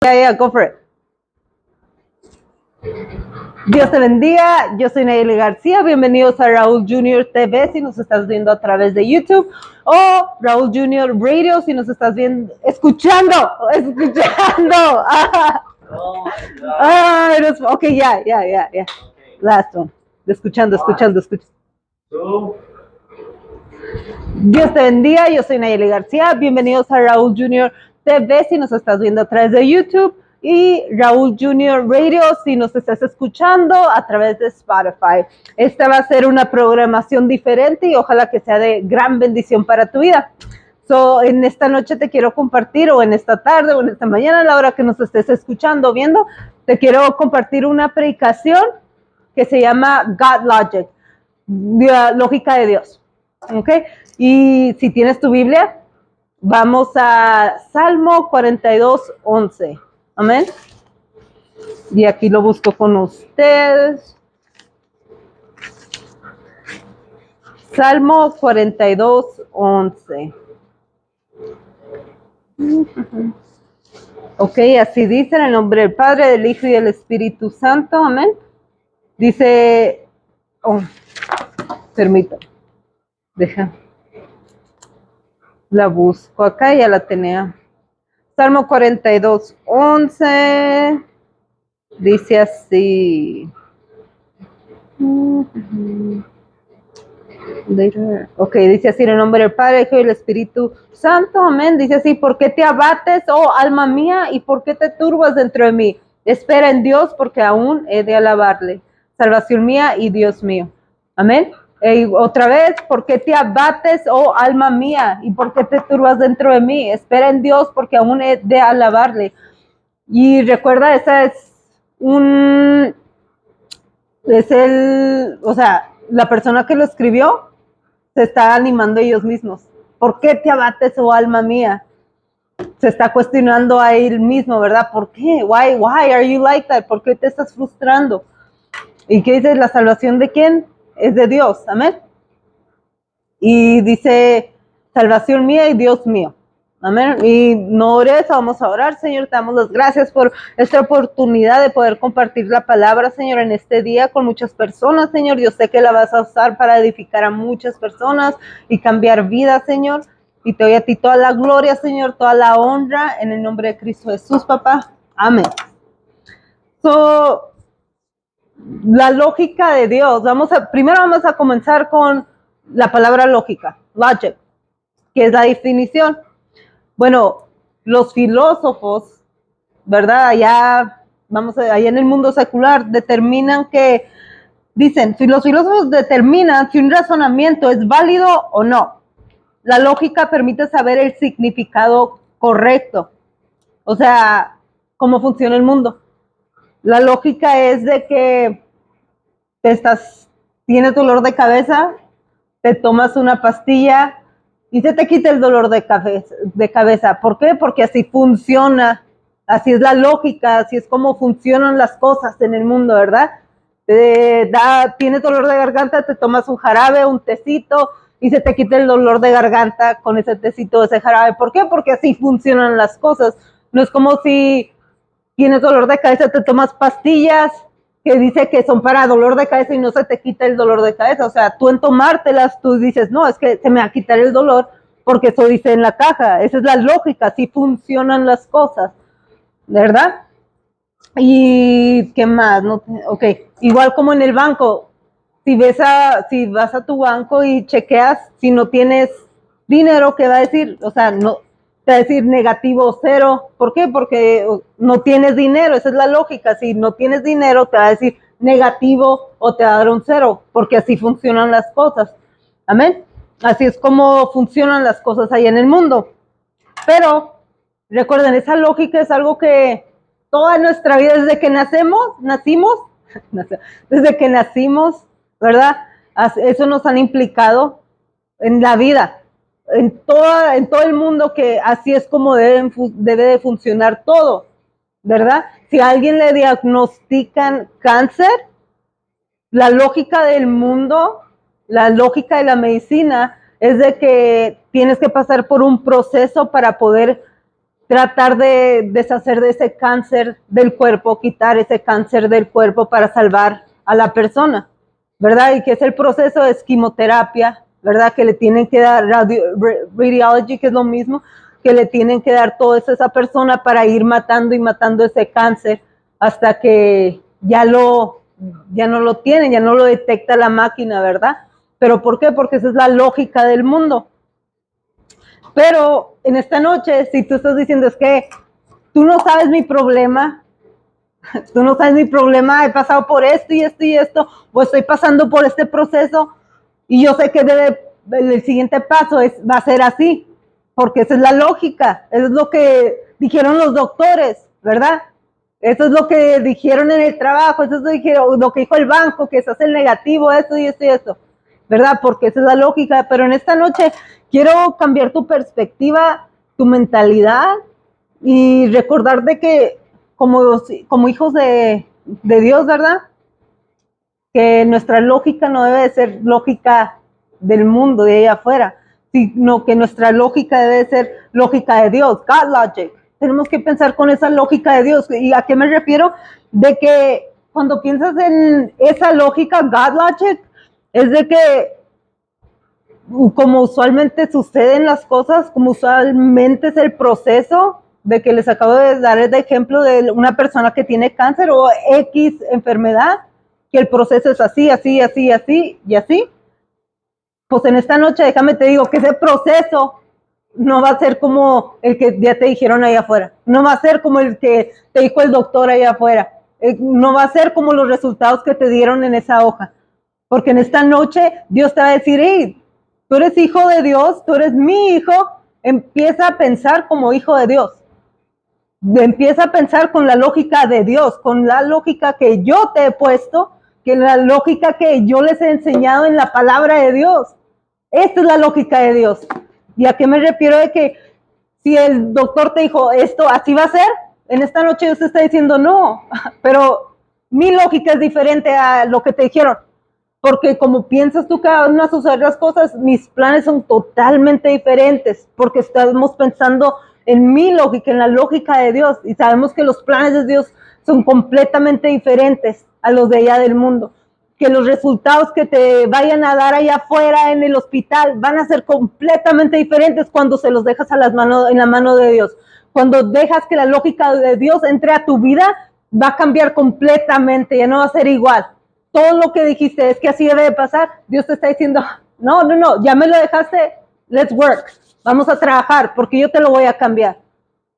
Yeah, go for it. Dios te bendiga, yo soy Nayeli García, bienvenidos a Raúl Junior TV si nos estás viendo a través de YouTube o Raúl Junior Radio si nos estás viendo, escuchando. Ok, ya. Last one. Escuchando. Dios te bendiga, yo soy Nayeli García, bienvenidos a Raúl Junior TV si nos estás viendo a través de YouTube y Raúl Junior Radio si nos estás escuchando a través de Spotify. Esta va a ser una programación diferente y ojalá que sea de gran bendición para tu vida. En esta noche te quiero compartir, o en esta tarde, o en esta mañana, a la hora que nos estés escuchando o viendo, te quiero compartir una predicación que se llama God Logic, lógica de Dios. ¿Ok? Y si tienes tu Biblia, vamos a Salmo 42:11. Amén. Y aquí lo busco con ustedes. Salmo 42:11. Ok, así dice en el nombre del Padre, del Hijo y del Espíritu Santo. Amén. Dice, permítame. La busco acá, ya la tenía. Salmo 42:11 dice así. Ok, dice así en el nombre del Padre, del Hijo y del Espíritu Santo, amén. Dice así: ¿por qué te abates, oh alma mía, y por qué te turbas dentro de mí? Espera en Dios, porque aún he de alabarle, salvación mía y Dios mío. Amén. Otra vez, ¿por qué te abates, oh alma mía, y por qué te turbas dentro de mí? Espera en Dios, porque aún he de alabarle. Y recuerda, esa es la persona que lo escribió se está animando a ellos mismos. ¿Por qué te abates, oh alma mía? Se está cuestionando a él mismo, ¿verdad? ¿Por qué? Why are you like that? ¿Por qué te estás frustrando? ¿Y qué dice? ¿La salvación de quién? Es de Dios, amén. Y dice, salvación mía y Dios mío. Amén. Y no ores, vamos a orar, Señor. Te damos las gracias por esta oportunidad de poder compartir la palabra, Señor, en este día con muchas personas, Señor. Yo sé que la vas a usar para edificar a muchas personas y cambiar vidas, Señor. Y te doy a ti toda la gloria, Señor, toda la honra, en el nombre de Cristo Jesús, papá. Amén. La lógica de Dios. Primero vamos a comenzar con la palabra lógica, logic, que es la definición. Bueno, los filósofos, ¿verdad? Allá en el mundo secular, los filósofos determinan si un razonamiento es válido o no. La lógica permite saber el significado correcto, o sea, cómo funciona el mundo. La lógica es de que tienes dolor de cabeza, te tomas una pastilla y se te quita el dolor de cabeza. ¿Por qué? Porque así funciona, así es la lógica, así es como funcionan las cosas en el mundo, ¿verdad? Tienes dolor de garganta, te tomas un jarabe, un tecito y se te quita el dolor de garganta con ese tecito, ese jarabe. ¿Por qué? Porque así funcionan las cosas. No es como si tienes dolor de cabeza, te tomas pastillas que dice que son para dolor de cabeza y no se te quita el dolor de cabeza. O sea, tú en tomártelas, tú dices, no, es que se me va a quitar el dolor porque eso dice en la caja. Esa es la lógica, así funcionan las cosas, ¿verdad? ¿Y qué más? Ok, igual como en el banco, si vas a tu banco y chequeas, si no tienes dinero, ¿qué va a decir? O sea, no, te va a decir negativo 0. ¿Por qué? Porque no tienes dinero. Esa es la lógica. Si no tienes dinero, te va a decir negativo o te va a dar un 0, porque así funcionan las cosas. Amén. Así es como funcionan las cosas ahí en el mundo. Pero recuerden, esa lógica es algo que toda nuestra vida, desde que nacimos, ¿verdad? Eso nos han implicado en la vida, en todo el mundo, que así es como debe de funcionar todo, ¿verdad? Si a alguien le diagnostican cáncer, la lógica del mundo, la lógica de la medicina es de que tienes que pasar por un proceso para poder tratar de deshacer de ese cáncer del cuerpo, quitar ese cáncer del cuerpo para salvar a la persona, ¿verdad? Y que es el proceso de quimioterapia, ¿verdad? Que le tienen que dar radiology, que es lo mismo, que le tienen que dar todo eso a esa persona para ir matando y matando ese cáncer hasta que ya no lo tienen, ya no lo detecta la máquina, ¿verdad? ¿Pero por qué? Porque esa es la lógica del mundo. Pero en esta noche, si tú estás diciendo es que tú no sabes mi problema, tú no sabes mi problema, he pasado por esto y esto y esto, o estoy pasando por este proceso y yo sé que el siguiente paso va a ser así, porque esa es la lógica, eso es lo que dijeron los doctores, ¿verdad? Eso es lo que dijeron en el trabajo, eso es lo que dijo el banco, que se hace el negativo, esto y esto y esto, ¿verdad? Porque esa es la lógica, pero en esta noche quiero cambiar tu perspectiva, tu mentalidad y recordar de que como hijos de Dios, ¿verdad? Que nuestra lógica no debe de ser lógica del mundo, de allá afuera, sino que nuestra lógica debe de ser lógica de Dios, God logic. Tenemos que pensar con esa lógica de Dios. ¿Y a qué me refiero? De que cuando piensas en esa lógica, God logic, es de que como usualmente suceden las cosas, como usualmente es el proceso de que les acabo de dar el ejemplo de una persona que tiene cáncer o X enfermedad, que el proceso es así, así, así, así y así. Pues en esta noche déjame te digo que ese proceso no va a ser como el que ya te dijeron ahí afuera, no va a ser como el que te dijo el doctor ahí afuera, no va a ser como los resultados que te dieron en esa hoja, porque en esta noche Dios te va a decir, hey, tú eres hijo de Dios, tú eres mi hijo, empieza a pensar como hijo de Dios. Empieza a pensar con la lógica de Dios, con la lógica que yo te he puesto, que la lógica que yo les he enseñado en la palabra de Dios. Esta es la lógica de Dios. ¿Y a qué me refiero? De que si el doctor te dijo esto así va a ser, en esta noche Dios te está diciendo no, pero mi lógica es diferente a lo que te dijeron. Porque como piensas tú cada una de sus otras cosas, mis planes son totalmente diferentes, porque estamos pensando en mi lógica, en la lógica de Dios, y sabemos que los planes de Dios son completamente diferentes a los de allá del mundo, que los resultados que te vayan a dar allá afuera en el hospital van a ser completamente diferentes cuando se los dejas en la mano de Dios. Cuando dejas que la lógica de Dios entre a tu vida, va a cambiar completamente, ya no va a ser igual. Todo lo que dijiste es que así debe de pasar, Dios te está diciendo, no, ya me lo dejaste, let's work, vamos a trabajar, porque yo te lo voy a cambiar.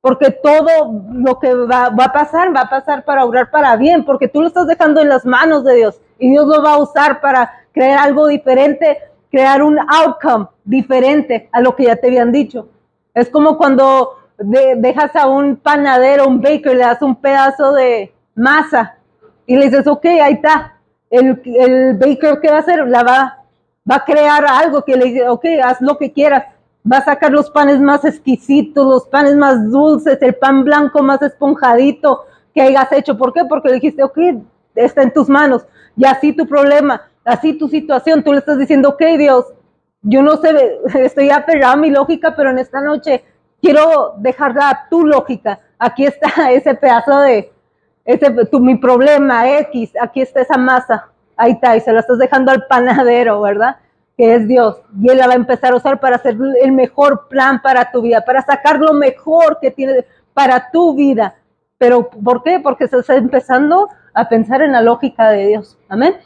Porque todo lo que va a pasar para obrar para bien, porque tú lo estás dejando en las manos de Dios, y Dios lo va a usar para crear algo diferente, crear un outcome diferente a lo que ya te habían dicho. Es como cuando dejas a un panadero, un baker, le das un pedazo de masa, y le dices, ok, ahí está. El baker, ¿qué va a hacer? Va a crear algo que le dice, ok, haz lo que quieras. Va a sacar los panes más exquisitos, los panes más dulces, el pan blanco más esponjadito que hayas hecho. ¿Por qué? Porque le dijiste, ok, está en tus manos. Y así tu problema, así tu situación, tú le estás diciendo, ok, Dios, yo no sé, estoy aferrado a mi lógica, pero en esta noche quiero dejarla a tu lógica. Aquí está ese pedazo de mi problema X, aquí está esa masa, ahí está, y se la estás dejando al panadero, ¿verdad? Que es Dios, y Él la va a empezar a usar para hacer el mejor plan para tu vida, para sacar lo mejor que tiene para tu vida. Pero, ¿por qué? Porque se está empezando a pensar en la lógica de Dios, amén.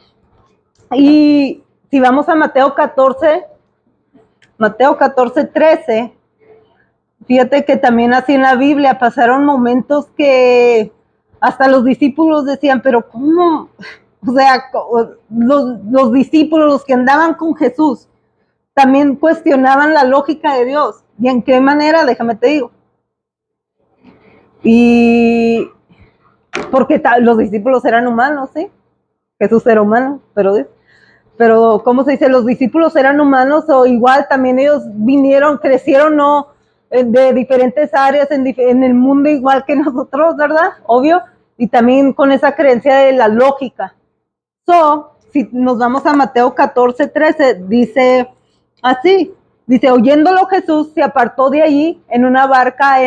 Y si vamos a Mateo 14, 13, fíjate que también así en la Biblia pasaron momentos que hasta los discípulos decían, pero ¿cómo? O sea, los discípulos, los que andaban con Jesús, también cuestionaban la lógica de Dios. ¿Y en qué manera? Déjame te digo. Y porque los discípulos eran humanos, ¿sí? Jesús era humano, pero ¿cómo se dice? Los discípulos eran humanos o igual también ellos vinieron, crecieron, ¿no? De diferentes áreas en el mundo igual que nosotros, ¿verdad? Obvio. Y también con esa creencia de la lógica. Si nos vamos a Mateo 14, 13, dice así, dice, oyéndolo Jesús se apartó de allí en una barca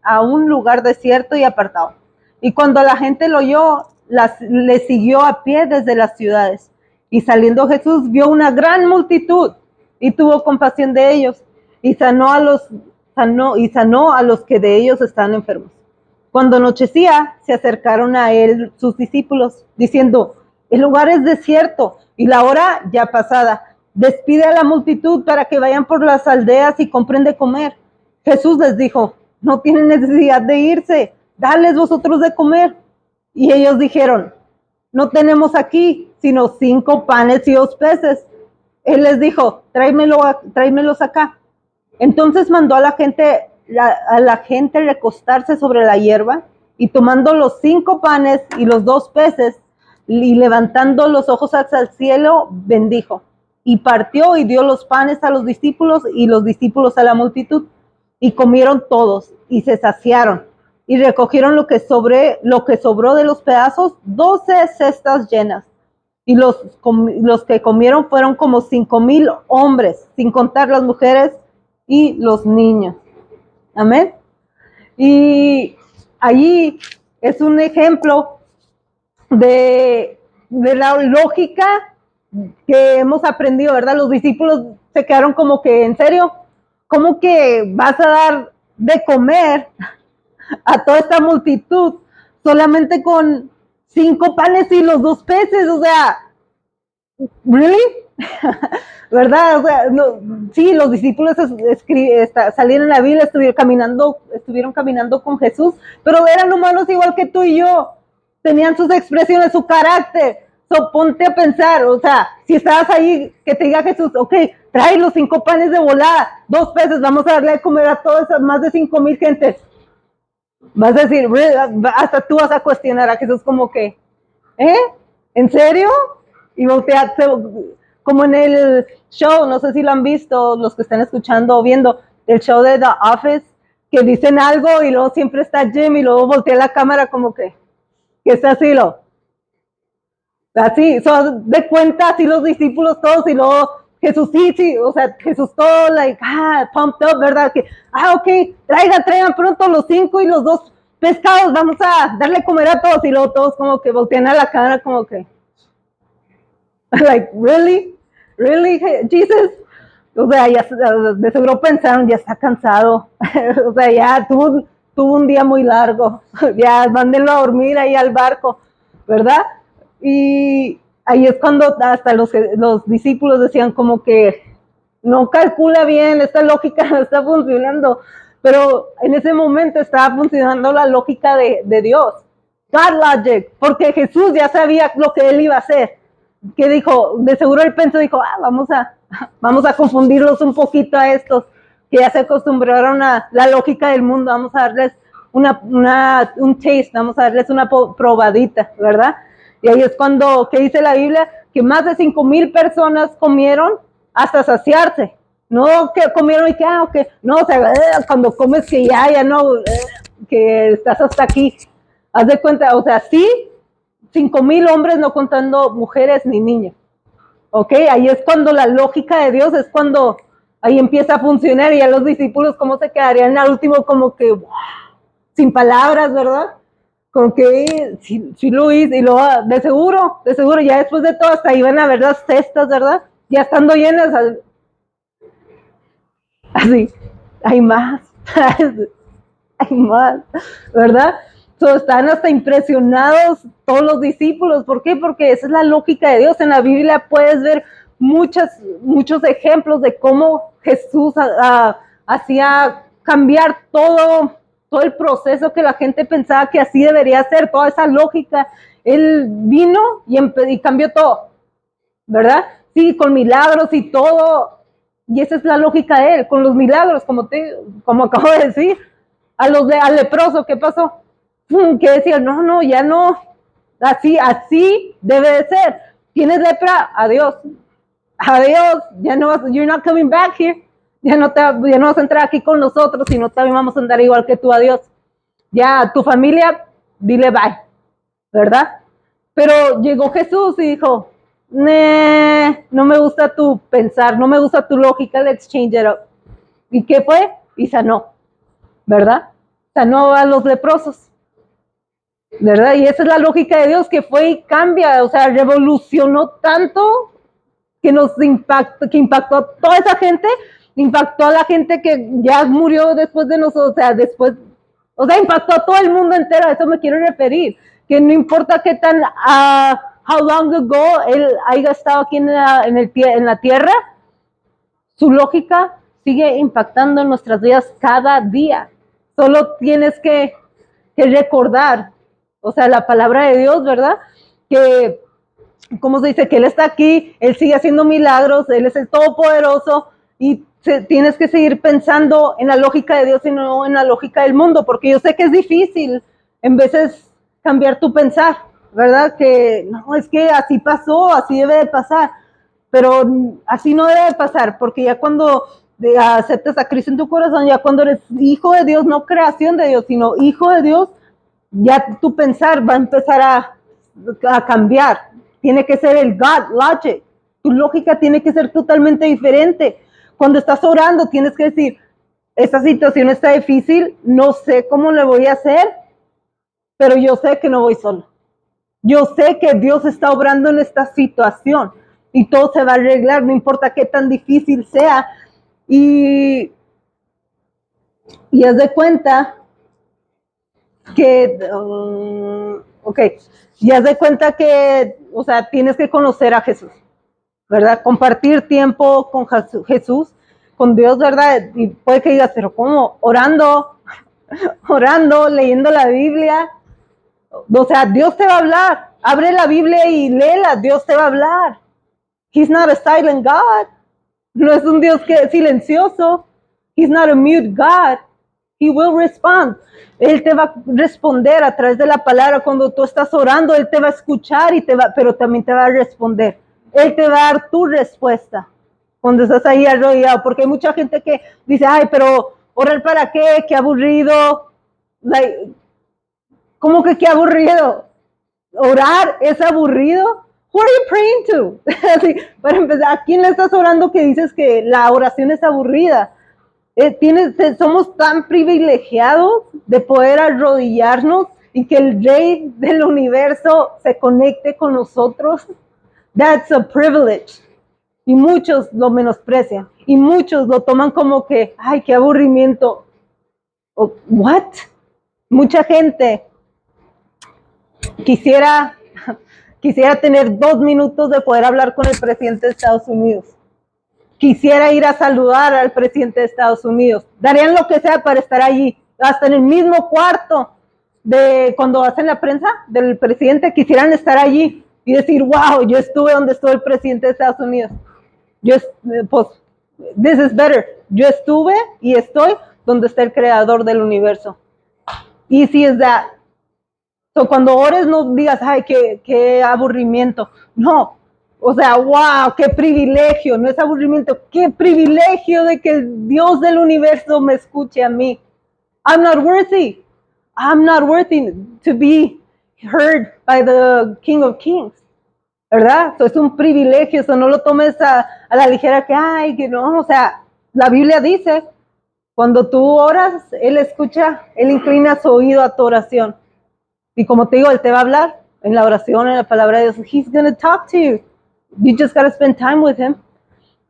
a un lugar desierto y apartado. Y cuando la gente lo oyó, le siguió a pie desde las ciudades. Y saliendo Jesús vio una gran multitud y tuvo compasión de ellos y sanó a los que de ellos estaban enfermos. Cuando anochecía, se acercaron a él sus discípulos, diciendo: el lugar es desierto y la hora ya pasada. Despide a la multitud para que vayan por las aldeas y compren de comer. Jesús les dijo: no tienen necesidad de irse, dales vosotros de comer. Y ellos dijeron: no tenemos aquí sino 5 panes y 2 peces. Él les dijo: tráemelos acá. Entonces mandó a la gente recostarse sobre la hierba, y tomando los 5 panes y los 2 peces, y levantando los ojos hacia el cielo, bendijo, y partió y dio los panes a los discípulos y los discípulos a la multitud. Y comieron todos y se saciaron, y recogieron lo que sobró de los pedazos, 12 cestas llenas. Y los que comieron fueron como 5,000 hombres, sin contar las mujeres y los niños. Amén. Y allí es un ejemplo de la lógica que hemos aprendido, ¿verdad? Los discípulos se quedaron como que, ¿en serio? ¿Cómo que vas a dar de comer a toda esta multitud solamente con 5 panes y los 2 peces? O sea, ¿really? ¿Verdad? O sea, no, sí, los discípulos salieron en la Biblia, estuvieron caminando con Jesús, pero eran humanos igual que tú y yo. Tenían sus expresiones, su carácter. So, ponte a pensar, o sea, si estabas ahí, que te diga Jesús: ok, trae los 5 panes de volada, 2 peces, vamos a darle de comer a todas esas más de 5,000 gentes. Vas a decir, hasta tú vas a cuestionar a Jesús como que, ¿en serio? Y voltearte, como en el show, no sé si lo han visto, los que están escuchando o viendo, el show de The Office, que dicen algo y luego siempre está Jim y luego voltea la cámara como que está así, así, de cuenta, así los discípulos todos, y luego Jesús, sí, o sea, Jesús todo, pumped up, ¿verdad? Que, ok, traigan pronto los 5 y los 2 pescados, vamos a darle comer a todos, y luego todos como que voltean a la cara como que, like, really, Jesus. O sea, ya de seguro pensaron, ya está cansado, o sea, ya tuvo un día muy largo, ya mándenlo a dormir ahí al barco, ¿verdad? Y ahí es cuando hasta los discípulos decían como que no calcula bien, esta lógica no está funcionando, pero en ese momento estaba funcionando la lógica de Dios, God logic, porque Jesús ya sabía lo que él iba a hacer. Que dijo, de seguro él pensó, dijo, vamos a confundirlos un poquito a estos que ya se acostumbraron a la lógica del mundo, vamos a darles un taste, vamos a darles una probadita, ¿verdad? Y ahí es cuando, ¿qué dice la Biblia? Que más de 5,000 personas comieron hasta saciarse. No que comieron y que, no, o sea, cuando comes que ya no, que estás hasta aquí. Haz de cuenta, o sea, sí, 5,000 hombres, no contando mujeres ni niños. ¿Ok? Ahí es cuando la lógica de Dios, es cuando ahí empieza a funcionar, y a los discípulos, ¿cómo se quedarían al último? Como que, wow, sin palabras, ¿verdad? Como que sí lo hice, y luego de seguro, ya después de todo hasta iban a ver las cestas, ¿verdad? Ya estando llenas, así, hay más, hay más, ¿verdad? Están hasta impresionados todos los discípulos. ¿Por qué? Porque esa es la lógica de Dios. En la Biblia puedes ver muchos ejemplos de cómo Jesús hacía cambiar todo el proceso que la gente pensaba que así debería ser, toda esa lógica. Él vino y cambió todo, ¿verdad? Sí, con milagros y todo. Y esa es la lógica de él, con los milagros, como acabo de decir. Al leproso, ¿qué pasó? Que decía, no, ya no, así debe de ser. ¿Tienes lepra? Adiós, ya no vas, you're not coming back here, ya no vas a entrar aquí con nosotros, sino también vamos a andar igual que tú, adiós. Ya a tu familia, dile bye, ¿verdad? Pero llegó Jesús y dijo, no me gusta tu pensar, no me gusta tu lógica, let's change it up. ¿Y qué fue? Y sanó, ¿verdad? sanó a los leprosos, ¿verdad? Y esa es la lógica de Dios, que fue y cambia, o sea, revolucionó tanto que impactó a toda esa gente, impactó a la gente que ya murió después de nosotros, o sea, impactó a todo el mundo entero. A eso me quiero referir, que no importa qué tan, how long ago él haya estado aquí en la tierra, su lógica sigue impactando en nuestras vidas cada día. Solo tienes que recordar, o sea, la palabra de Dios, ¿verdad? Que, ¿cómo se dice? Que Él está aquí, Él sigue haciendo milagros, Él es el Todopoderoso, y tienes que seguir pensando en la lógica de Dios y no en la lógica del mundo, porque yo sé que es difícil en veces cambiar tu pensar, ¿verdad? Que no, es que así pasó, así debe de pasar, pero así no debe de pasar, porque ya cuando aceptas a Cristo en tu corazón, ya cuando eres hijo de Dios, no creación de Dios, sino hijo de Dios, ya tu pensar va a empezar a cambiar. Tiene que ser el God logic. Tu lógica tiene que ser totalmente diferente. Cuando estás orando, tienes que decir, esta situación está difícil, no sé cómo le voy a hacer, pero yo sé que no voy solo. Yo sé que Dios está obrando en esta situación y todo se va a arreglar, no importa qué tan difícil sea. Y haz de cuenta que, y haz de cuenta que, o sea, tienes que conocer a Jesús, ¿verdad? Compartir tiempo con Jesús, con Dios, ¿verdad? Y puede que digas, pero ¿cómo? Orando, leyendo la Biblia. O sea, Dios te va a hablar. Abre la Biblia y léela, Dios te va a hablar. He's not a silent God. No es un Dios que es silencioso. He's not a mute God. He will respond. Él te va a responder a través de la palabra. Cuando tú estás orando, Él te va a escuchar, pero también te va a responder. Él te va a dar tu respuesta cuando estás ahí arrodillado. Porque hay mucha gente que dice, ay, pero orar para qué, qué aburrido. ¿Cómo que qué aburrido? ¿Orar es aburrido? Who are you praying to? Así, para empezar, ¿a quién le estás orando que dices que la oración es aburrida? Somos tan privilegiados de poder arrodillarnos y que el Rey del universo se conecte con nosotros. That's a privilege. Y muchos lo menosprecian. Y muchos lo toman como que, ay, qué aburrimiento. What? Mucha gente quisiera tener 2 minutos de poder hablar con el presidente de Estados Unidos. Quisiera ir a saludar al presidente de Estados Unidos. Darían lo que sea para estar allí, hasta en el mismo cuarto de cuando hacen la prensa del presidente, quisieran estar allí y decir, wow, yo estuve donde estuvo el presidente de Estados Unidos. Pues, this is better. Yo estuve y estoy donde está el creador del universo. Easy as that. So, cuando ores no digas, ay, qué aburrimiento. No, o sea, wow, qué privilegio, no es aburrimiento, qué privilegio de que el Dios del universo me escuche a mí. I'm not worthy to be heard by the King of Kings, ¿verdad? So, es un privilegio, so, no lo tomes a la ligera que, ay, que no, o sea, la Biblia dice, cuando tú oras, Él escucha, Él inclina su oído a tu oración. Y como te digo, Él te va a hablar en la oración, en la palabra de Dios. He's going to talk to you. You just got to spend time with Him.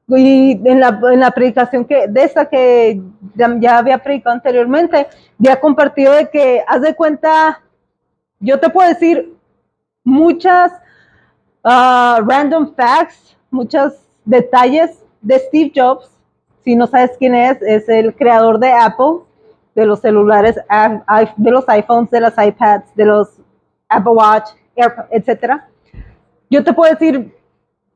Y en la predicación de esta que ya había predicado anteriormente, ya compartido de que, haz de cuenta, yo te puedo decir muchas random facts, muchos detalles de Steve Jobs. Si no sabes quién es el creador de Apple, de los celulares, de los iPhones, de las iPads, de los Apple Watch, etc. Yo te puedo decir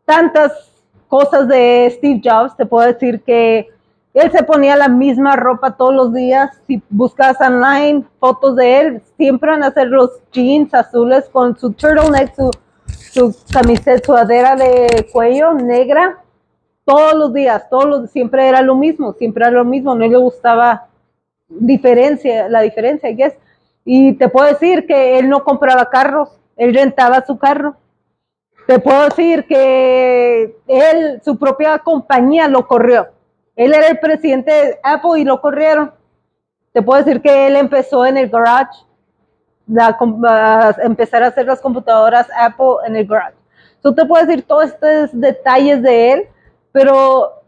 tantas cosas de Steve Jobs. Te puedo decir que él se ponía la misma ropa todos los días. Si buscas online fotos de él, siempre van a ser los jeans azules con su turtleneck, su camiseta, sudadera de cuello negra. Todos los días, siempre era lo mismo, no le gustaba la diferencia, I guess. Y te puedo decir que él no compraba carros, él rentaba su carro. Te puedo decir que su propia compañía lo corrió. Él era el presidente de Apple y lo corrieron. Te puedo decir que él empezó en el garage, a empezar a hacer las computadoras Apple en el garage. Yo te puedo decir todos estos detalles de él, pero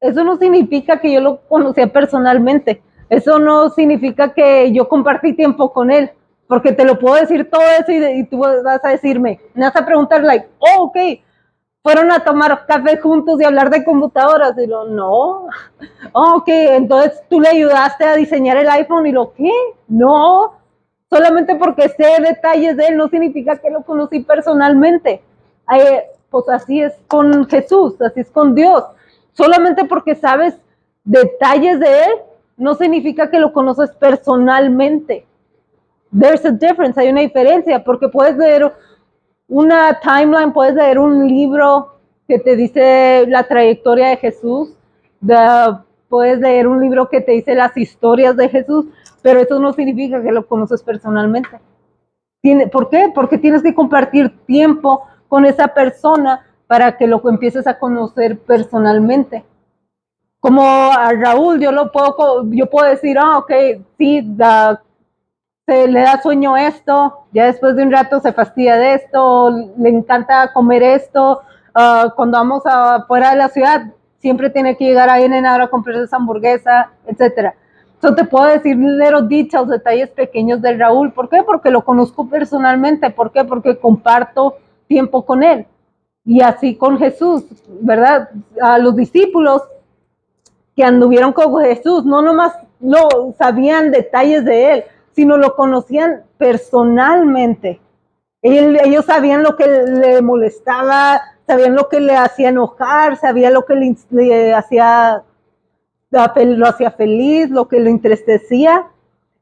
eso no significa que yo lo conocía personalmente. Eso no significa que yo compartí tiempo con él, porque te lo puedo decir todo eso y tú vas a decirme, me vas a preguntar, like, oh, ok, fueron a tomar café juntos y hablar de computadoras. Y lo, no. Oh, ok, entonces tú le ayudaste a diseñar el iPhone y lo, ¿qué? No, solamente porque sé detalles de él no significa que lo conocí personalmente. Pues así es con Jesús, así es con Dios. Solamente porque sabes detalles de él no significa que lo conoces personalmente. There's a difference, hay una diferencia, porque puedes leer una timeline, puedes leer un libro que te dice la trayectoria de Jesús, puedes leer un libro que te dice las historias de Jesús, pero eso no significa que lo conoces personalmente. ¿Por qué? Porque tienes que compartir tiempo con esa persona para que lo empieces a conocer personalmente. Como a Raúl, yo puedo decir, ok, sí, se le da sueño esto, ya después de un rato se fastidia de esto, le encanta comer esto, cuando vamos afuera de la ciudad, siempre tiene que llegar a In-N-Out a comprar esa hamburguesa, etcétera. Entonces te puedo decir little details, detalles pequeños de Raúl. ¿Por qué? Porque lo conozco personalmente. ¿Por qué? Porque comparto tiempo con él. Y así con Jesús, ¿verdad? A los discípulos que anduvieron con Jesús, no nomás lo sabían detalles de él, sino lo conocían personalmente. Ellos sabían lo que le molestaba, sabían lo que le hacía enojar, sabían lo que le hacía, lo hacía feliz, lo que le entristecía.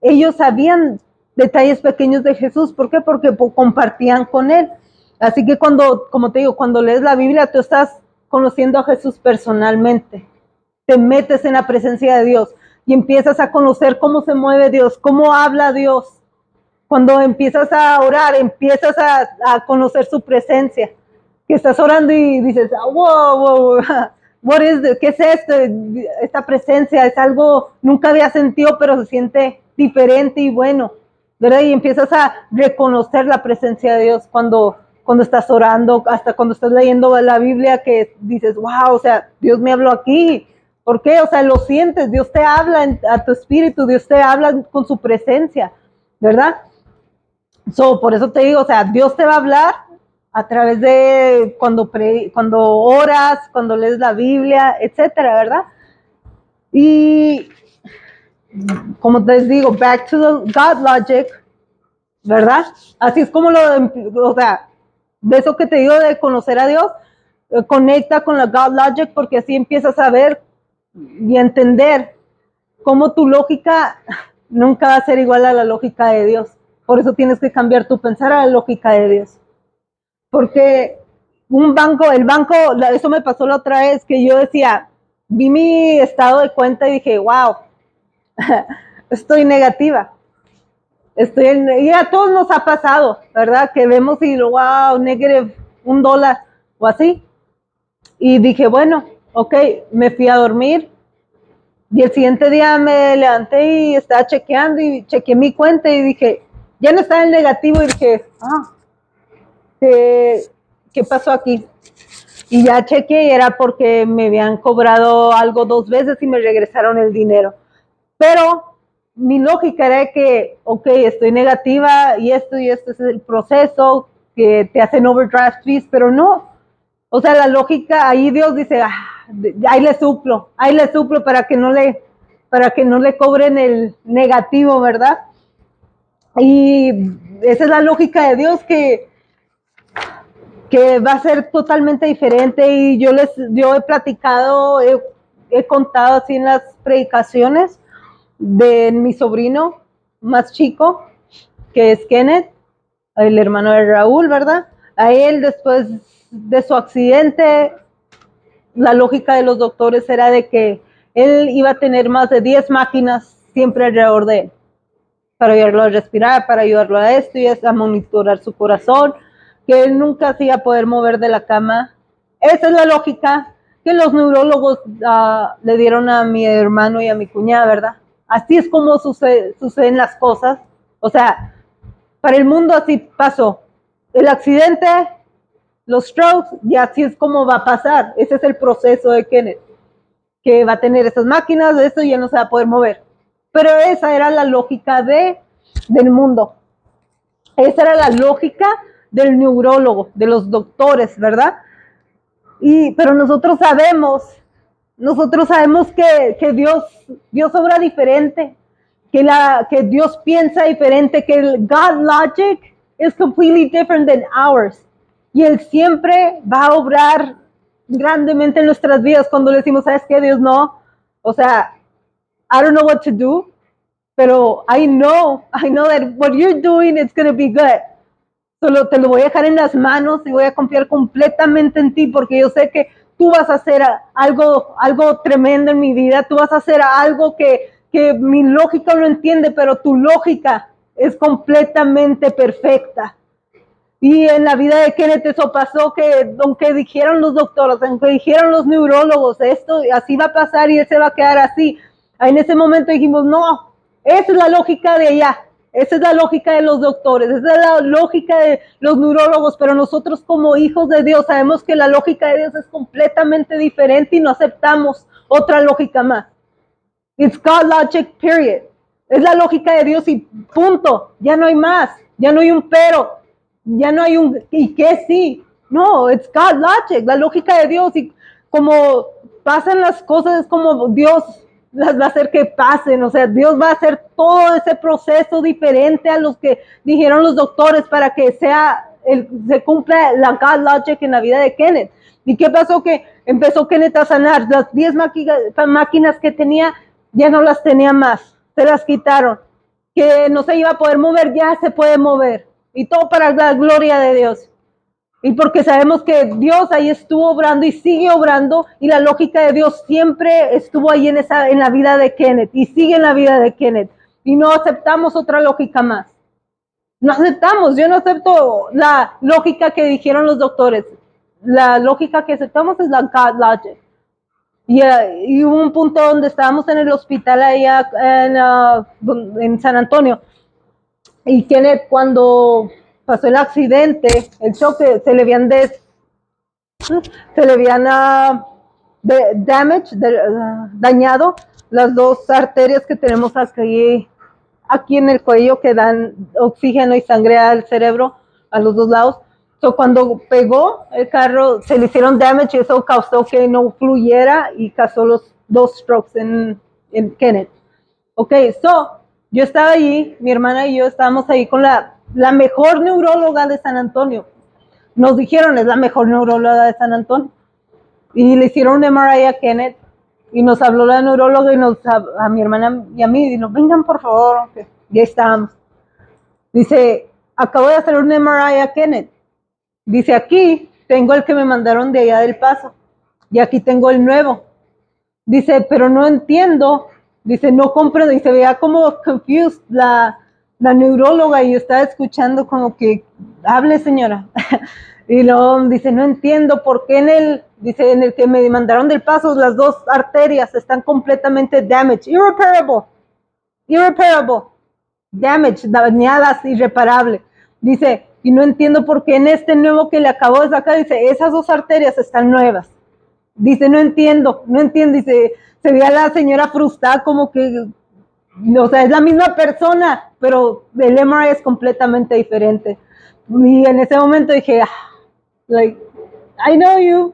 Ellos sabían detalles pequeños de Jesús. ¿Por qué? Porque compartían con él. Así que como te digo, cuando lees la Biblia, tú estás conociendo a Jesús personalmente. Te metes en la presencia de Dios y empiezas a conocer cómo se mueve Dios, cómo habla Dios. Cuando empiezas a orar, empiezas a conocer su presencia. Que estás orando y dices, wow, ¿qué es esto? Esta presencia es algo nunca había sentido, pero se siente diferente y bueno, ¿verdad? Y empiezas a reconocer la presencia de Dios cuando estás orando, hasta cuando estás leyendo la Biblia, que dices, wow, o sea, Dios me habló aquí. ¿Por qué? O sea, lo sientes, Dios te habla a tu espíritu, Dios te habla con su presencia, ¿verdad? Por eso te digo, o sea, Dios te va a hablar a través de cuando oras, cuando lees la Biblia, etcétera, ¿verdad? Y como te digo, back to the God logic, ¿verdad? Así es como o sea, de eso que te digo de conocer a Dios, conecta con la God logic, porque así empiezas a ver y entender cómo tu lógica nunca va a ser igual a la lógica de Dios. Por eso tienes que cambiar tu pensar a la lógica de Dios. Porque el banco, eso me pasó la otra vez, que yo decía, vi mi estado de cuenta y dije, wow, estoy negativa. Y a todos nos ha pasado, ¿verdad? Que vemos y wow, negative $1 o así. Y dije, bueno, ok, me fui a dormir. Y el siguiente día me levanté y estaba chequeando y chequeé mi cuenta y dije, ya no estaba en negativo y dije, ¿qué pasó aquí? Y ya chequeé y era porque me habían cobrado algo 2 veces y me regresaron el dinero. Pero mi lógica era que, ok, estoy negativa y esto es el proceso, que te hacen overdraft fees, pero no. O sea, la lógica, ahí Dios dice, ahí le suplo para que no le cobren el negativo, ¿verdad? Y esa es la lógica de Dios, que va a ser totalmente diferente. Y yo he platicado, he contado así en las predicaciones de mi sobrino más chico, que es Kenneth, el hermano de Raúl, ¿verdad? A él, después de su accidente, la lógica de los doctores era de que él iba a tener más de 10 máquinas siempre alrededor de él, para ayudarlo a respirar, para ayudarlo a esto y a monitorar su corazón, que él nunca se iba a poder mover de la cama. Esa es la lógica que los neurólogos le dieron a mi hermano y a mi cuñada, ¿verdad? así es como suceden las cosas. O sea, para el mundo así pasó. El accidente, los strokes, y así es como va a pasar. Ese es el proceso de Kenneth, que va a tener esas máquinas, de esto ya no se va a poder mover. Pero esa era la lógica del mundo. Esa era la lógica del neurólogo, de los doctores, ¿verdad? Pero nosotros sabemos que Dios obra diferente, que Dios piensa diferente, que el God logic is completely different than ours. Y Él siempre va a obrar grandemente en nuestras vidas cuando le decimos, ¿sabes qué? Dios no. O sea, I don't know what to do, pero I know that what you're doing is going to be good. Solo te lo voy a dejar en las manos y voy a confiar completamente en ti, porque yo sé que tú vas a hacer algo tremendo en mi vida, tú vas a hacer algo que mi lógica no entiende, pero tu lógica es completamente perfecta. Y en la vida de Kenneth eso pasó, que aunque dijeron los doctores, aunque dijeron los neurólogos, esto así va a pasar y él se va a quedar así, en ese momento dijimos, no, esa es la lógica de allá. Esa es la lógica de los doctores, esa es la lógica de los neurólogos, pero nosotros como hijos de Dios sabemos que la lógica de Dios es completamente diferente y no aceptamos otra lógica más. It's God logic, period. Es la lógica de Dios y punto. Ya no hay más, ya no hay un pero, ya no hay un y qué sí. No, it's God logic, la lógica de Dios, y como pasan las cosas es como Dios las va a hacer que pasen. O sea, Dios va a hacer todo ese proceso diferente a los que dijeron los doctores para que se cumpla la God logic en la vida de Kenneth. ¿Y qué pasó? Que empezó Kenneth a sanar. Las 10 máquinas que tenía ya no las tenía más, se las quitaron. Que no se iba a poder mover, ya se puede mover. Y todo para la gloria de Dios. Y porque sabemos que Dios ahí estuvo obrando y sigue obrando, y la lógica de Dios siempre estuvo ahí en la vida de Kenneth y sigue en la vida de Kenneth. Y no aceptamos otra lógica más. No aceptamos, yo no acepto la lógica que dijeron los doctores. La lógica que aceptamos es la God logic. Y hubo un punto donde estábamos en el hospital allá en San Antonio. Y Kenneth, cuando pasó el accidente, el choque, se le habían dañado las 2 arterias que tenemos aquí en el cuello, que dan oxígeno y sangre al cerebro a los 2 lados. So, cuando pegó el carro, se le hicieron damage y eso causó que no fluyera y causó los 2 strokes en Kenneth. Ok, yo estaba allí, mi hermana y yo estábamos ahí con la mejor neuróloga de San Antonio. Nos dijeron, es la mejor neuróloga de San Antonio. Y le hicieron un MRI a Kenneth y nos habló la neuróloga y a mi hermana y a mí, y nos vengan por favor, que ya estábamos. Dice, acabo de hacer un MRI a Kenneth. Dice, aquí tengo el que me mandaron de allá del Paso y aquí tengo el nuevo. Dice, pero no entiendo. Dice, no comprendo. Y se veía como confused la neuróloga, y yo estaba escuchando como que, hable señora. Y luego dice, no entiendo por qué en el que me mandaron del Paso, las 2 arterias están completamente damaged, irreparable, damaged, dañadas, irreparable. Dice, y no entiendo por qué en este nuevo que le acabo de sacar, dice, esas 2 arterias están nuevas. Dice, no entiendo. Dice, se veía la señora frustrada, como que, o sea, es la misma persona, pero el MRI es completamente diferente. Y en ese momento dije, like, I know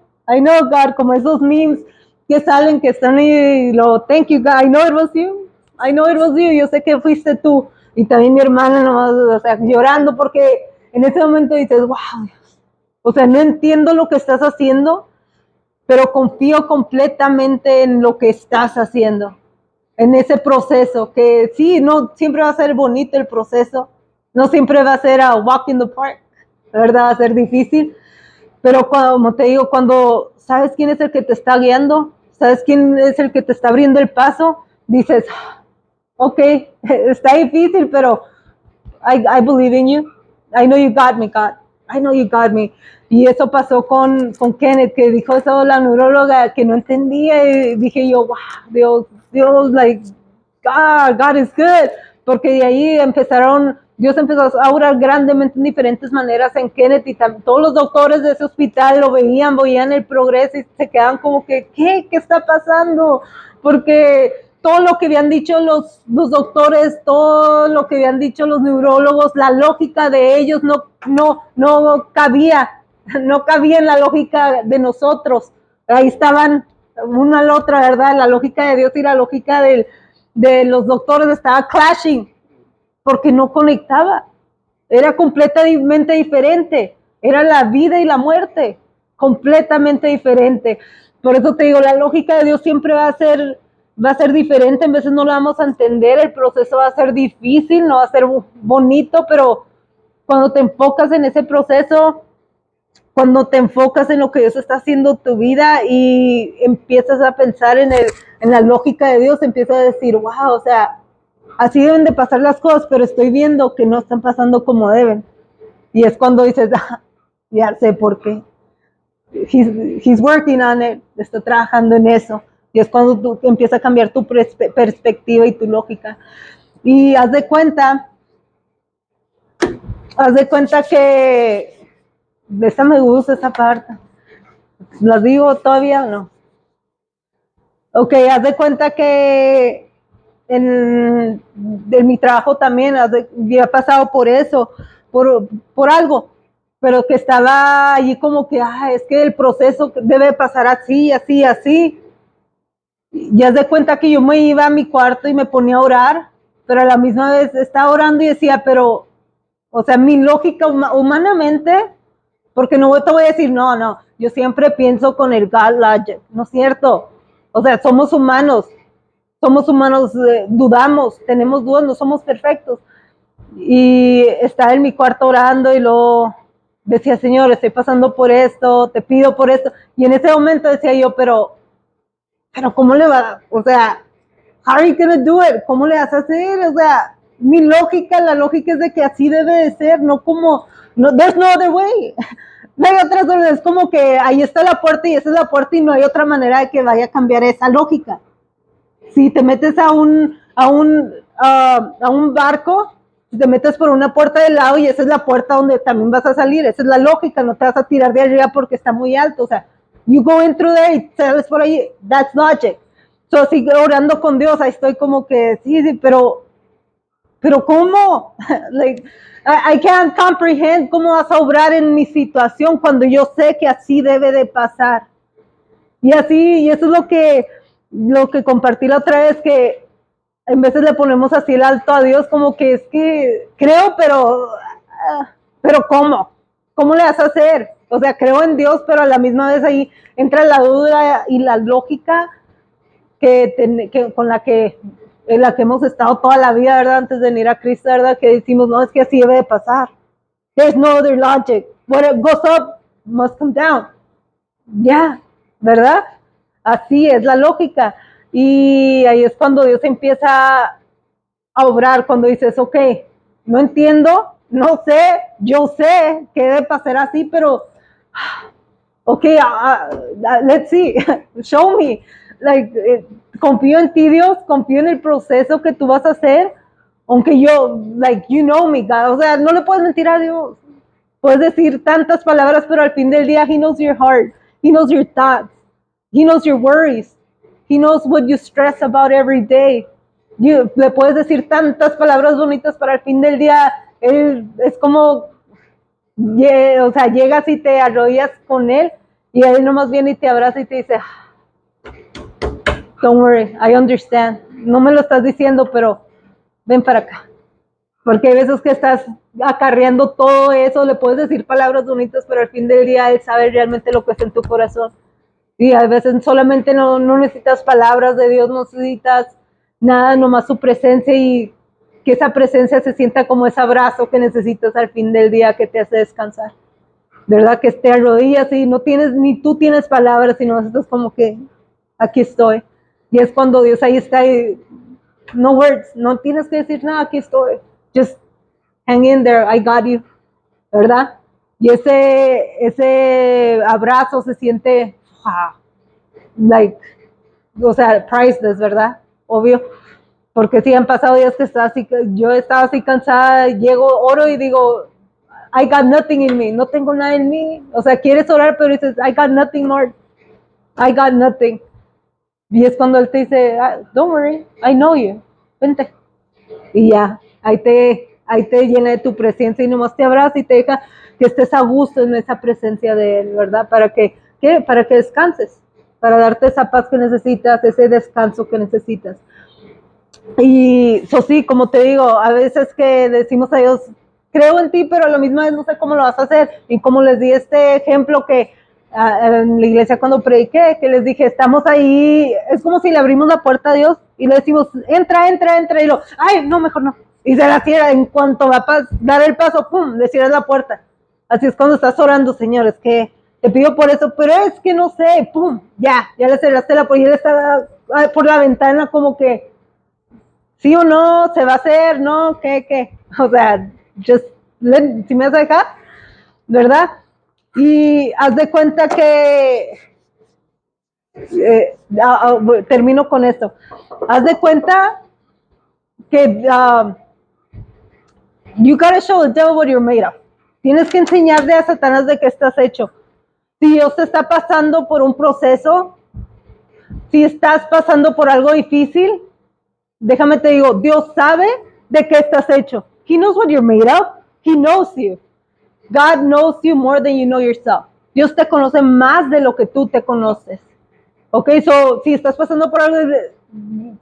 God, como esos memes que salen, que están ahí, y thank you God, I know it was you, yo sé que fuiste tú. Y también mi hermana nomás, o sea, llorando, porque en ese momento dices, wow, Dios, o sea, no entiendo lo que estás haciendo, pero confío completamente en lo que estás haciendo, en ese proceso, que sí, no siempre va a ser bonito el proceso, no siempre va a ser a walk in the park, ¿verdad? Va a ser difícil, pero como te digo, cuando sabes quién es el que te está guiando, sabes quién es el que te está abriendo el paso, dices, ok, está difícil, pero I believe in you, I know you got me, God, I know you got me. Y eso pasó con Kenneth, que dijo eso la neuróloga, que no entendía, y dije yo, wow, Dios, like, God is good, porque de ahí Dios empezó a orar grandemente en diferentes maneras en Kenneth, y todos los doctores de ese hospital lo veían el progreso y se quedaban como que, ¿qué está pasando? Porque todo lo que habían dicho los doctores, todo lo que habían dicho los neurólogos, la lógica de ellos no cabía en la lógica de nosotros. Ahí estaban una a la otra, ¿verdad? La lógica de Dios y la lógica de los doctores estaba clashing, porque no conectaba. Era completamente diferente. Era la vida y la muerte, completamente diferente. Por eso te digo, la lógica de Dios siempre va a ser diferente. En veces no la vamos a entender, el proceso va a ser difícil, no va a ser bonito, pero cuando te enfocas en ese proceso, cuando te enfocas en lo que Dios está haciendo en tu vida y empiezas a pensar en la lógica de Dios, empiezas a decir, wow, o sea, así deben de pasar las cosas, pero estoy viendo que no están pasando como deben. Y es cuando dices, ya sé por qué. He's working on it, está trabajando en eso. Y es cuando tú empiezas a cambiar tu perspectiva y tu lógica. Y haz de cuenta que esa me gusta, esa parte. ¿Las digo todavía o no? Ok, haz de cuenta que en mi trabajo también había pasado por eso, por algo, pero que estaba allí como que, es que el proceso debe pasar así, así, así. Y haz de cuenta que yo me iba a mi cuarto y me ponía a orar, pero a la misma vez estaba orando y decía, pero, o sea, mi lógica humanamente, porque no te voy a decir, no, yo siempre pienso con el God logic, ¿no es cierto? O sea, somos humanos, dudamos, tenemos dudas, no somos perfectos. Y estaba en mi cuarto orando y luego decía, Señor, estoy pasando por esto, te pido por esto. Y en ese momento decía yo, pero ¿cómo le va? O sea, how are you gonna do it? ¿Cómo le vas a hacer? O sea, la lógica es de que así debe de ser, no como, no, there's no other way. No hay otras es como que ahí está la puerta y esa es la puerta y no hay otra manera de que vaya a cambiar esa lógica. Si te metes a un barco, si te metes por una puerta del lado y esa es la puerta donde también vas a salir, esa es la lógica, no te vas a tirar de arriba porque está muy alto, o sea, you go in through there y sales por ahí, that's logic. So, sigo orando con Dios, ahí estoy como que, sí, pero ¿cómo? Like, I can't comprehend cómo vas a obrar en mi situación cuando yo sé que así debe de pasar. Y así, y eso es lo que compartí la otra vez, que en veces le ponemos así el alto a Dios, como que es que creo, pero ¿cómo le vas a hacer? O sea, creo en Dios, pero a la misma vez ahí entra la duda y la lógica con la que hemos estado toda la vida, ¿verdad? Antes de venir a Cristo, ¿verdad? Que decimos, no, es que así debe de pasar. There's no other logic. What goes up must come down. Ya, ¿verdad? Así es la lógica. Y ahí es cuando Dios empieza a obrar, cuando dices, ok, no entiendo, no sé, yo sé que debe pasar así, pero, ok, let's see, show me. Like, confío en ti, Dios, confío en el proceso que tú vas a hacer, aunque yo, like, you know me, God, o sea, no le puedes mentir a Dios. Puedes decir tantas palabras, pero al fin del día, He knows your heart, He knows your thoughts, He knows your worries, He knows what you stress about every day. Le puedes decir tantas palabras bonitas, pero al fin del día, Él es como, o sea, llegas y te arrodillas con Él, y Él nomás viene y te abraza y te dice, don't worry, I understand. No me lo estás diciendo, pero ven para acá. Porque hay veces que estás acarreando todo eso, le puedes decir palabras bonitas, pero al fin del día Él sabe realmente lo que está en tu corazón. Y a veces solamente no necesitas palabras de Dios, no necesitas nada, nomás su presencia, y que esa presencia se sienta como ese abrazo que necesitas al fin del día que te hace descansar. De verdad que te arrodillas y no tienes, ni tú tienes palabras, sino estás como que aquí estoy. Y es cuando Dios ahí está y no words, no tienes que decir nada, aquí estoy. Just hang in there, I got you, ¿verdad? Y ese abrazo se siente, like, o sea, priceless, ¿verdad? Obvio. Porque sí han pasado días que yo estaba así cansada, llego, oro y digo, I got nothing in me, no tengo nada en mí. O sea, quieres orar, pero dices, I got nothing, Lord. I got nothing. Y es cuando Él te dice, don't worry, I know you, vente. Y ya, ahí te llena de tu presencia y nomás te abraza y te deja que estés a gusto en esa presencia de Él, ¿verdad? Para que descanses, para darte esa paz que necesitas, ese descanso que necesitas. Y eso sí, como te digo, a veces que decimos a Dios, creo en ti, pero a la misma vez no sé cómo lo vas a hacer. Y como les di este ejemplo que en la iglesia cuando prediqué, que les dije, estamos ahí, es como si le abrimos la puerta a Dios y le decimos, entra, y lo, ay, no, mejor no. Y se la cierra, en cuanto va a dar el paso, pum, le cierras la puerta. Así es cuando estás orando, Señor, es que te pido por eso, pero es que no sé, pum, ya le cerraste la puerta y él está por la ventana como que, ¿sí o no? ¿Se va a hacer? ¿No? ¿Qué? O sea, si me vas a dejar, ¿verdad? Y haz de cuenta que, termino con esto, haz de cuenta que you gotta show the devil what you're made of. Tienes que enseñarle a Satanás de qué estás hecho. Si Dios te está pasando por un proceso, si estás pasando por algo difícil, déjame te digo, Dios sabe de qué estás hecho. He knows what you're made of. He knows you. God knows you more than you know yourself. Dios te conoce más de lo que tú te conoces. Ok, si estás pasando por algo,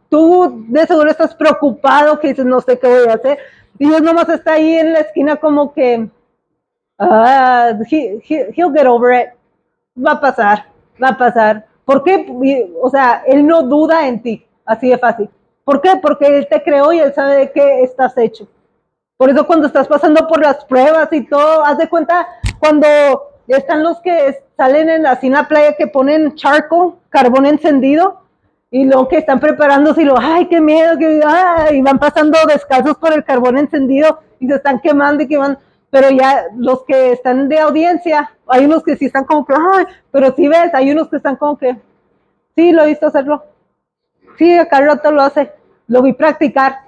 tú de seguro estás preocupado, que dices, no sé qué voy a hacer. Y Dios nomás está ahí en la esquina como que, he'll get over it. Va a pasar. ¿Por qué? O sea, Él no duda en ti, así de fácil. ¿Por qué? Porque Él te creó y Él sabe de qué estás hecho. Por eso cuando estás pasando por las pruebas y todo, haz de cuenta cuando están los que salen así en la playa que ponen charcoal, carbón encendido, y luego que están preparándose y ay, qué miedo, y van pasando descalzos por el carbón encendido y se están quemando y quemando. Pero ya los que están de audiencia, hay unos que sí están como que, ay, pero sí ves, hay unos que están como que, sí, lo he visto hacerlo. Sí, acá el rato lo hace, lo vi practicar.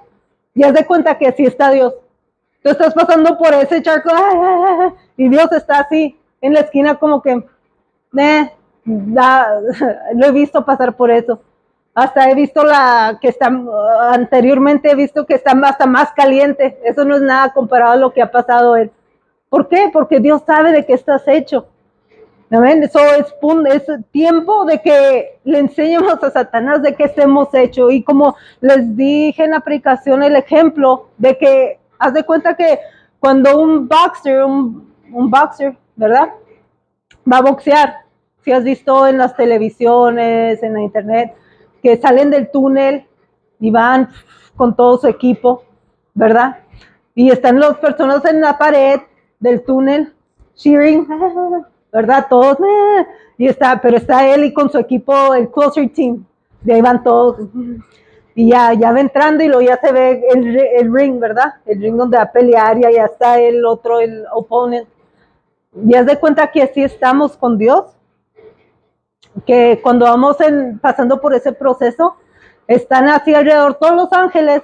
Y haz de cuenta que así está Dios. Tú estás pasando por ese charco y Dios está así en la esquina como que, lo he visto pasar por eso. Hasta he visto anteriormente he visto que está hasta más caliente. Eso no es nada comparado a lo que ha pasado él. ¿Por qué? Porque Dios sabe de qué estás hecho. ¿Amén? Eso es tiempo de que le enseñemos a Satanás de qué estemos hechos. Y como les dije en la predicación, el ejemplo de que haz de cuenta que cuando un boxer, ¿verdad? Va a boxear. Si has visto en las televisiones, en la internet, que salen del túnel y van con todo su equipo, ¿verdad? Y están las personas en la pared del túnel, cheering, ¿verdad? Todos, pero está él y con su equipo, el closer team, de ahí van todos, y ya va entrando y luego ya se ve el ring, ¿verdad? El ring donde va a pelear y ya está el otro, el opponent. Y haz de cuenta que así estamos con Dios, que cuando vamos pasando por ese proceso, están así alrededor todos los ángeles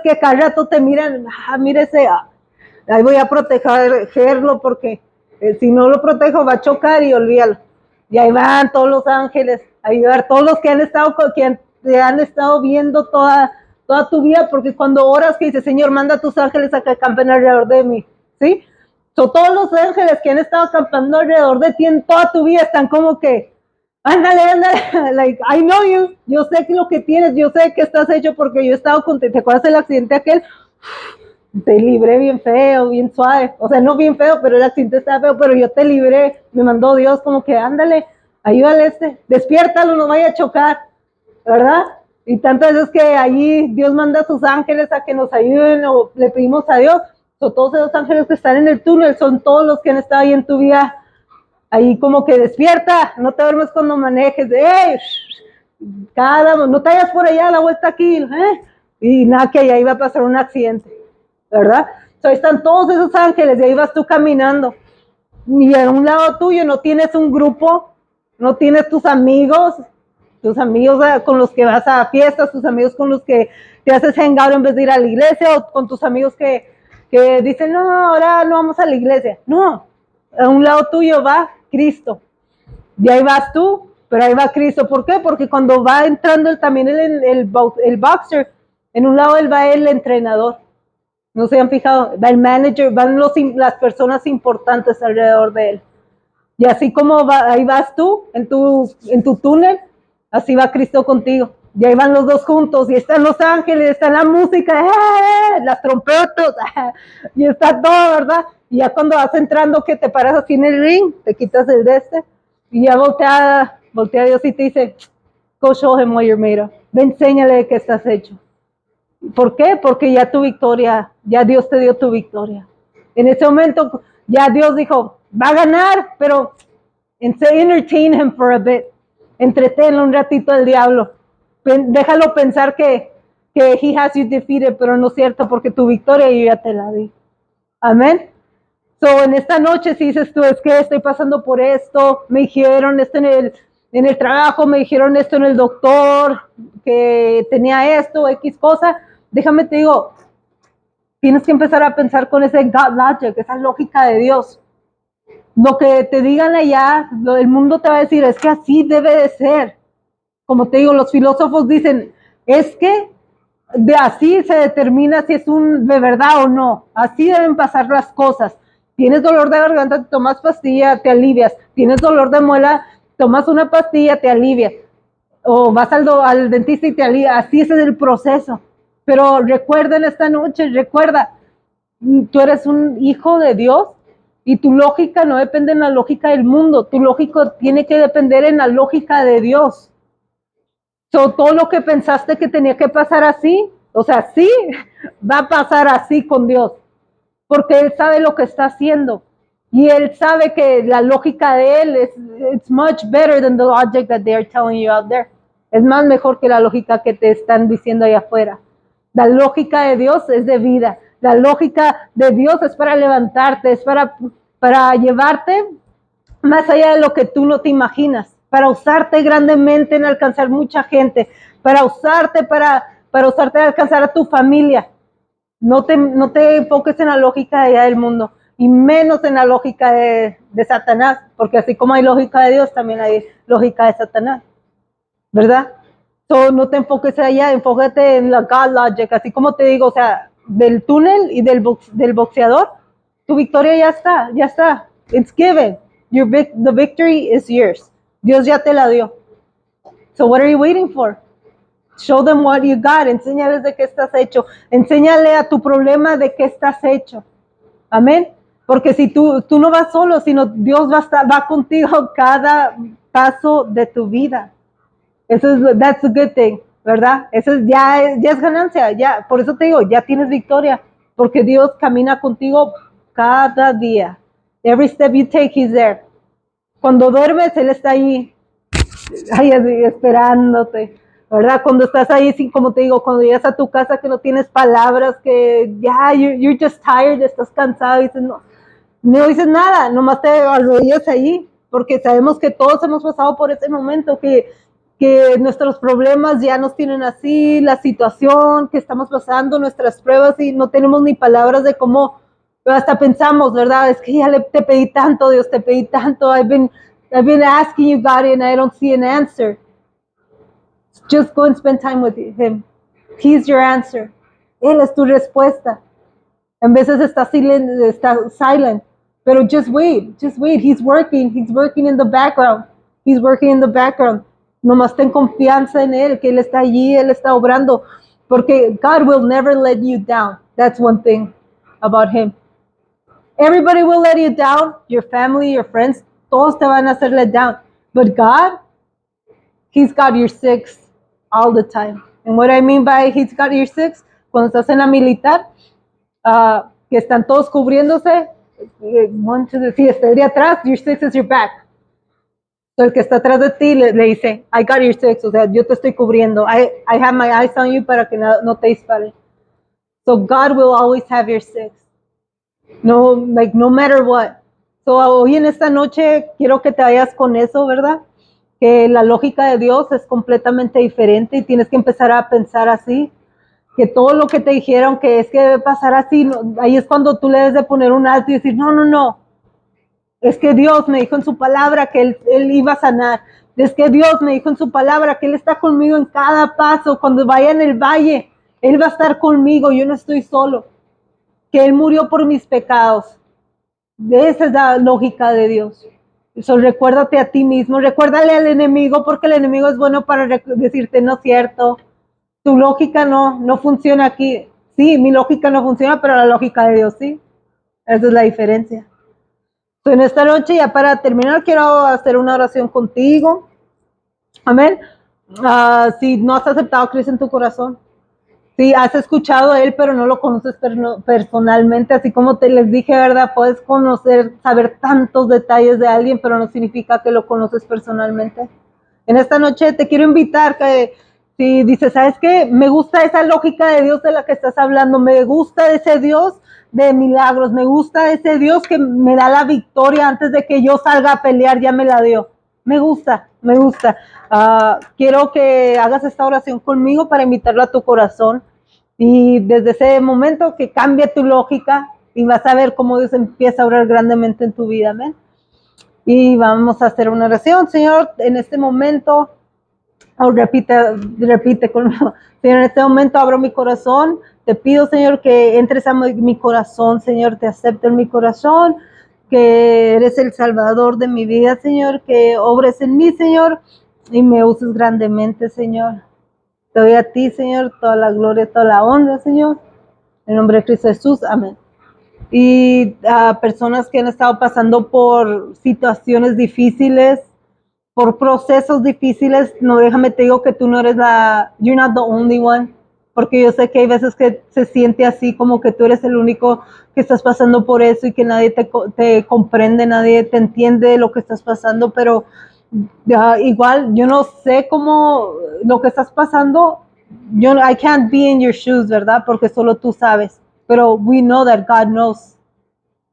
que cada rato te miran, mírese, ahí voy a protegerlo porque si no lo protejo va a chocar y olvídalo. Y ahí van todos los ángeles a ayudar, todos los que han estado viendo toda tu vida, porque cuando oras que dices, Señor, manda a tus ángeles a que acampen alrededor de mí, ¿sí? Todos los ángeles que han estado acampando alrededor de ti en toda tu vida están como que, ándale, like, I know you, yo sé lo que tienes, yo sé que estás hecho porque yo he estado contigo. ¿Te acuerdas del accidente aquel? Te libré bien feo, bien suave, o sea, no bien feo, pero el accidente estaba feo, pero yo te libré, me mandó Dios como que, ándale, ayúdale despiértalo, no vaya a chocar, ¿verdad? Y tantas veces que allí Dios manda a sus ángeles a que nos ayuden o le pedimos a Dios, todos esos ángeles que están en el túnel son todos los que han estado ahí en tu vida, ahí como que despierta, no te duermes cuando manejes, no te vayas por allá, la vuelta aquí, y nada, que ahí va a pasar un accidente, ¿verdad? Ahí están todos esos ángeles y ahí vas tú caminando, y a un lado tuyo no tienes un grupo, no tienes tus amigos, tus amigos con los que vas a fiestas, tus amigos con los que te haces hangout en vez de ir a la iglesia, o con tus amigos que dicen, no, ahora no vamos a la iglesia. No, a un lado tuyo va Cristo. Y ahí vas tú, pero ahí va Cristo. ¿Por qué? Porque cuando va entrando también el boxer, en un lado él va el entrenador. No se han fijado, va el manager, van las personas importantes alrededor de él. Y así como ahí vas tú, en tu túnel, así va Cristo contigo. Y ahí van los dos juntos, y están los ángeles, está la música, las trompetas, y está todo, ¿verdad? Y ya cuando vas entrando, que te paras así en el ring, te quitas el de y ya voltea Dios y te dice, go show him what you're made of. Ve, enséñale de qué estás hecho. ¿Por qué? Porque ya tu victoria, ya Dios te dio tu victoria. En ese momento, ya Dios dijo, va a ganar, pero entertain him for a bit. Entreténlo un ratito al diablo. Déjalo pensar que he has you defeated, pero no es cierto, porque tu victoria yo ya te la di. Amén. So, en esta noche, si dices tú, es que estoy pasando por esto, me dijeron esto en el trabajo, me dijeron esto en el doctor, que tenía esto, X cosa, déjame te digo, tienes que empezar a pensar con ese God logic, esa lógica de Dios. Lo que te digan allá, el mundo te va a decir, es que así debe de ser. Como te digo, los filósofos dicen, es que de así se determina si es de verdad o no. Así deben pasar las cosas. Tienes dolor de garganta, tomas pastilla, te alivias. Tienes dolor de muela, tomas una pastilla, te alivias. O vas al dentista y te alivias. Así es el proceso. Pero recuerda en esta noche, recuerda, tú eres un hijo de Dios y tu lógica no depende en la lógica del mundo. Tu lógica tiene que depender en la lógica de Dios. Todo lo que pensaste que tenía que pasar así, o sea, sí, va a pasar así con Dios, porque Él sabe lo que está haciendo, y Él sabe que la lógica de Él it's much better than the logic that they are telling you out there. Es más mejor que la lógica que te están diciendo allá afuera. La lógica de Dios es de vida, la lógica de Dios es para levantarte, es para llevarte más allá de lo que tú no te imaginas, para usarte grandemente en alcanzar mucha gente, para usarte en alcanzar a tu familia. No te enfoques en la lógica de allá del mundo, y menos en la lógica de Satanás, porque así como hay lógica de Dios, también hay lógica de Satanás, ¿verdad? No te enfoques allá, enfócate en la God logic, así como te digo, o sea, del túnel y del boxeador, tu victoria ya está, it's given. The victory is yours. Dios ya te la dio. So what are you waiting for? Show them what you got. Enséñales de qué estás hecho. Enséñale a tu problema de qué estás hecho. Amén. Porque si tú no vas solo, sino Dios va contigo cada paso de tu vida. That's a good thing, ¿verdad? Eso ya es ganancia. Ya, por eso te digo, ya tienes victoria. Porque Dios camina contigo cada día. Every step you take, He's there. Cuando duermes, Él está ahí esperándote, ¿verdad? Cuando estás ahí, como te digo, cuando llegas a tu casa que no tienes palabras, que ya, you're just tired, estás cansado, y dices, no dices nada, nomás te arrodillas ahí, porque sabemos que todos hemos pasado por ese momento, que nuestros problemas ya nos tienen así, la situación que estamos pasando, nuestras pruebas, y no tenemos ni palabras de cómo, hasta pensamos, ¿verdad? Es que ya te pedí tanto, Dios, te pedí tanto, I've been asking you, God, and I don't see an answer. Just go and spend time with Him. He's your answer. Él es tu respuesta. En veces está silent, pero just wait. He's working in the background. Nomás ten confianza en Él, que Él está allí, Él está obrando, porque God will never let you down. That's one thing about Him. Everybody will let you down, your family, your friends, todos te van a hacer let down. But God, He's got your six all the time. And what I mean by He's got your six, cuando estás en la militar, que están todos cubriéndose, si estoy de atrás, your six is your back. So el que está atrás de ti le dice, I got your six, o sea, yo te estoy cubriendo. I have my eyes on you para que no te disparen. So God will always have your six. No matter what. So hoy en esta noche quiero que te vayas con eso, ¿verdad? que la lógica de Dios es completamente diferente y tienes que empezar a pensar así, que todo lo que te dijeron que es que debe pasar así, no, ahí es cuando tú le debes de poner un alto y decir, no, es que Dios me dijo en su palabra que él iba a sanar, es que Dios me dijo en su palabra que Él está conmigo en cada paso, cuando vaya en el valle, Él va a estar conmigo, yo no estoy solo, que Él murió por mis pecados. Esa es la lógica de Dios. Eso, recuérdate a ti mismo, recuérdale al enemigo, porque el enemigo es bueno para decirte, no es cierto, tu lógica no funciona aquí. Sí, mi lógica no funciona, pero la lógica de Dios sí. Esa es la diferencia. En esta noche, ya para terminar, quiero hacer una oración contigo. Amén. Si no has aceptado a Cristo en tu corazón, si has escuchado a Él, pero no lo conoces personalmente, así como te les dije, ¿verdad? Puedes conocer, saber tantos detalles de alguien, pero no significa que lo conoces personalmente. En esta noche te quiero invitar que si dices, ¿sabes qué? Me gusta esa lógica de Dios de la que estás hablando, me gusta ese Dios de milagros, me gusta ese Dios que me da la victoria antes de que yo salga a pelear, ya me la dio. Me gusta. Quiero que hagas esta oración conmigo para invitarlo a tu corazón y desde ese momento que cambie tu lógica y vas a ver cómo Dios empieza a obrar grandemente en tu vida. Amén. Y vamos a hacer una oración, Señor, en este momento, repite conmigo. Señor, en este momento abro mi corazón, te pido, Señor, que entres a mi corazón, Señor, te acepto en mi corazón, que eres el Salvador de mi vida, Señor, que obres en mí, Señor, y me uses grandemente, Señor. Te doy a ti, Señor, toda la gloria, toda la honra, Señor, en el nombre de Cristo Jesús, amén. Y a personas que han estado pasando por situaciones difíciles, por procesos difíciles, no, déjame te digo que tú no eres you're not the only one, porque yo sé que hay veces que se siente así, como que tú eres el único que estás pasando por eso y que nadie te comprende, nadie te entiende lo que estás pasando, pero igual yo no sé cómo lo que estás pasando, I can't be in your shoes, ¿verdad? Porque solo tú sabes, pero we know that God knows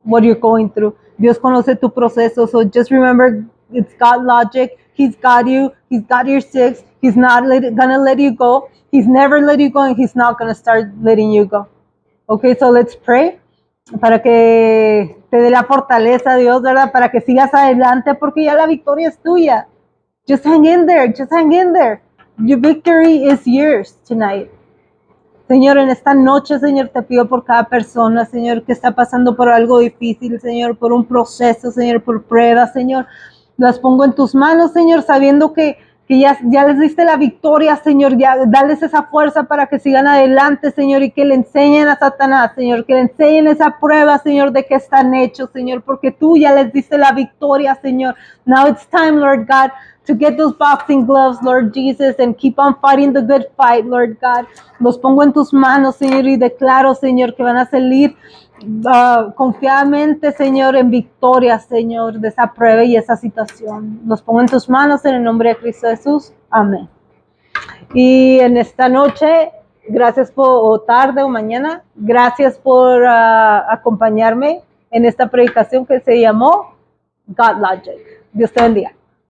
what you're going through. Dios conoce tu proceso, so just remember, it's God logic. He's got you. He's got your six. He's not gonna let you go. He's never let you go, and He's not gonna start letting you go. Okay, so let's pray para que te dé la fortaleza, Dios, ¿verdad? Para que sigas adelante, porque ya la victoria es tuya. Just hang in there. Just hang in there. Your victory is yours tonight. Señor, en esta noche, Señor, te pido por cada persona, Señor, que está pasando por algo difícil, Señor, por un proceso, Señor, por pruebas, Señor. Las pongo en tus manos, Señor, sabiendo que ya les diste la victoria, Señor. Ya dales esa fuerza para que sigan adelante, Señor, y que le enseñen a Satanás, Señor, que le enseñen esa prueba, Señor, de que están hechos, Señor, porque tú ya les diste la victoria, Señor. Now it's time, Lord God, to get those boxing gloves, Lord Jesus, and keep on fighting the good fight, Lord God. Los pongo en tus manos, Señor, y declaro, Señor, que van a salir confiadamente, Señor, en victoria, Señor, de esa prueba y esa situación. Los pongo en tus manos en el nombre de Cristo Jesús. Amén. Y en esta noche, gracias o tarde o mañana, gracias por acompañarme en esta predicación que se llamó God Logic. Dios te bendiga.